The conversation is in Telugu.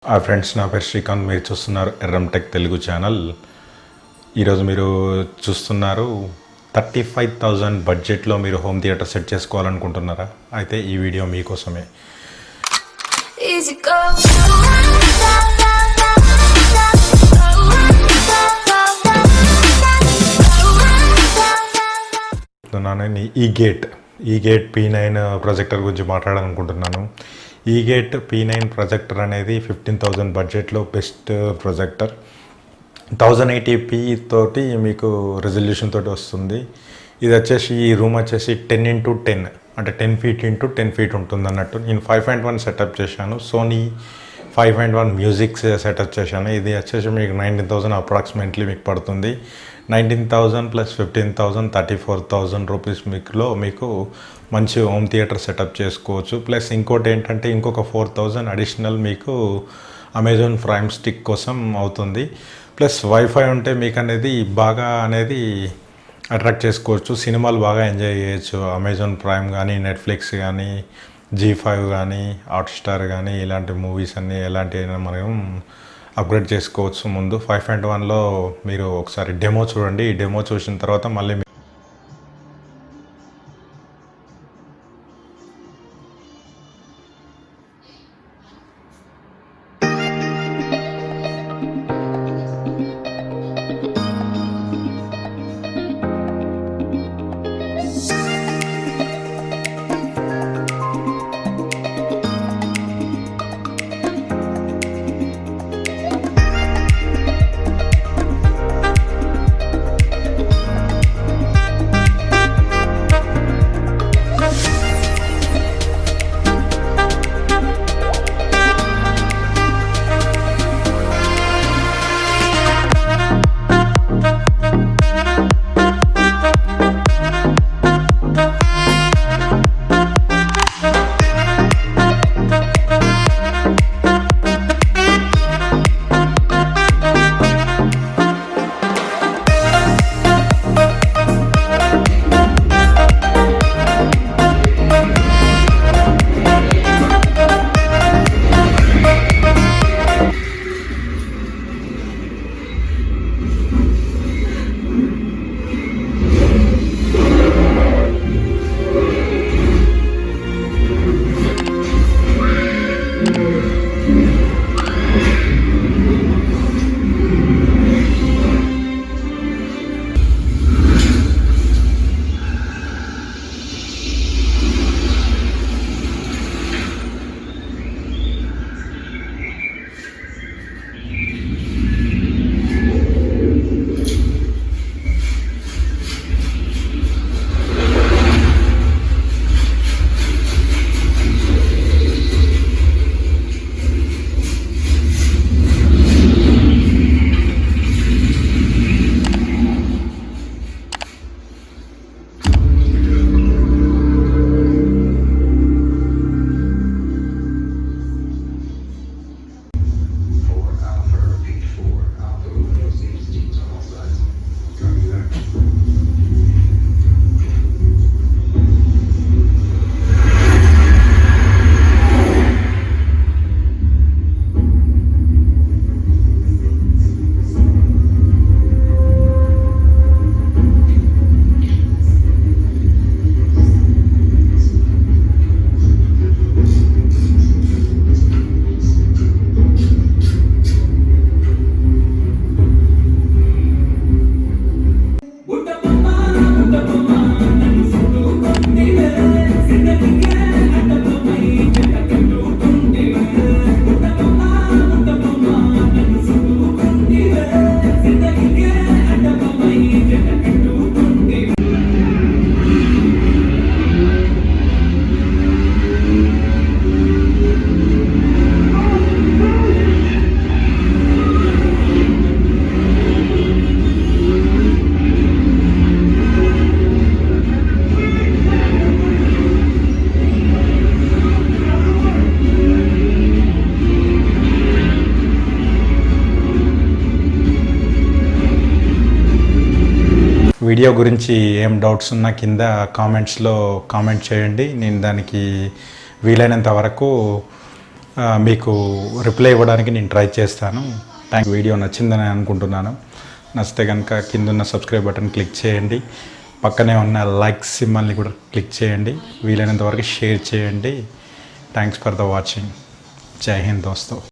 ఆ ఫ్రెండ్స్, నా పేరు శ్రీకాంత్. మీరు చూస్తున్నారు ఎర్రమ్ టెక్ తెలుగు ఛానల్. ఈరోజు మీరు చూస్తున్నారు 35,000 బడ్జెట్లో మీరు హోమ్ థియేటర్ సెట్ చేసుకోవాలనుకుంటున్నారా? అయితే ఈ వీడియో మీకోసమే. నేను ఈగేట్ P9 ప్రొజెక్టర్ గురించి మాట్లాడాలనుకుంటున్నాను. ఈగేట్ P9 ప్రొజెక్టర్ అనేది 15,000 బడ్జెట్లో బెస్ట్ ప్రొజెక్టర్. 1080p తోటి మీకు రెజల్యూషన్ తోటి వస్తుంది. ఇది వచ్చేసి ఈ రూమ్ వచ్చేసి 10x10 అంటే 10 feet x 10 feet ఉంటుంది అన్నట్టు. నేను 5.1 సెటప్ చేశాను. సోనీ 5.1 మ్యూజిక్ సెటప్ చేశాను. ఇది వచ్చేసి మీకు 19,000 అప్రాక్సిమేట్లీ మీకు పడుతుంది. 19,000 + 15,000 34,000 రూపీస్ మీకు మంచి హోమ్ థియేటర్ సెటప్ చేసుకోవచ్చు. ప్లస్ ఇంకోటి ఏంటంటే ఇంకొక 4,000 అడిషనల్ మీకు అమెజాన్ ప్రైమ్ స్టిక్ కోసం అవుతుంది. ప్లస్ వైఫై ఉంటే మీకు అనేది బాగా అట్రాక్ట్ చేసుకోవచ్చు. సినిమాలు బాగా ఎంజాయ్ చేయొచ్చు. అమెజాన్ ప్రైమ్ కానీ, నెట్ఫ్లిక్స్ కానీ, G5 కానీ, హాట్స్టార్ కానీ ఇలాంటి మూవీస్ అన్నీ ఎలాంటివైనా మనం అప్గ్రేడ్ చేసుకోవచ్చు. ముందు 5.1లో మీరు ఒకసారి డెమో చూడండి. ఈ డెమో చూసిన తర్వాత మళ్ళీ వీడియో గురించి ఏం డౌట్స్ ఉన్నా కింద కామెంట్స్లో కామెంట్ చేయండి. నేను దానికి వీలైనంత వరకు మీకు రిప్లై ఇవ్వడానికి నేను ట్రై చేస్తాను. వీడియో నచ్చిందని అనుకుంటున్నాను. నచ్చితే కనుక కింద ఉన్న సబ్స్క్రైబ్ బటన్ క్లిక్ చేయండి. పక్కనే ఉన్న లైక్ సింబల్ని కూడా క్లిక్ చేయండి. వీలైనంత వరకు షేర్ చేయండి. Thanks for the watching. జై హింద్ దోస్తో.